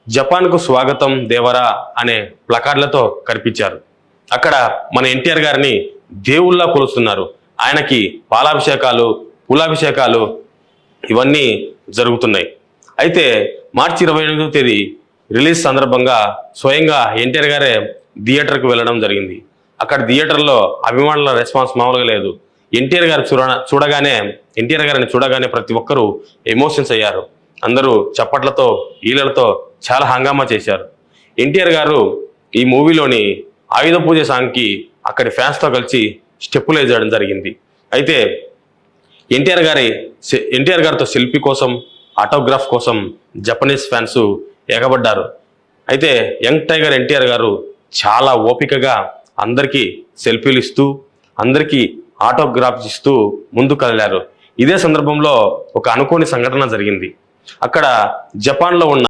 జపాన్కు స్వాగతం దేవరా అనే ప్లకార్డులతో కనిపించారు. అక్కడ మన ఎన్టీఆర్ గారిని దేవుళ్ళ కొలుస్తున్నారు. ఆయనకి పాలాభిషేకాలు, పూలాభిషేకాలు ఇవన్నీ జరుగుతున్నాయి. అయితే మార్చి 28వ తేదీ రిలీజ్ సందర్భంగా స్వయంగా ఎన్టీఆర్ గారే థియేటర్కి వెళ్ళడం జరిగింది. అక్కడ థియేటర్లో అభిమానుల రెస్పాన్స్ మామూలుగా లేదు. ఎన్టీఆర్ గారిని చూడగానే ప్రతి ఒక్కరూ ఎమోషన్స్ అయ్యారు. అందరూ చప్పట్లతో ఈలలతో చాలా హంగామా చేశారు. ఎన్టీఆర్ గారు ఈ మూవీలోని ఆయుధ పూజ సాంగ్కి అక్కడి ఫ్యాన్స్తో కలిసి స్టెప్పులు వేయడం జరిగింది. అయితే ఎన్టీఆర్ గారితో సెల్ఫీ కోసం, ఆటోగ్రాఫ్ కోసం జపనీస్ ఫ్యాన్స్ ఎగబడ్డారు. అయితే యంగ్ టైగర్ ఎన్టీఆర్ గారు చాలా ఓపికగా అందరికీ సెల్ఫీలు ఇస్తూ, అందరికీ ఆటోగ్రాఫ్స్ ఇస్తూ ముందుకు కదిలారు. ఇదే సందర్భంలో ఒక అనుకోని సంఘటన జరిగింది. అక్కడ జపాన్లో ఉన్న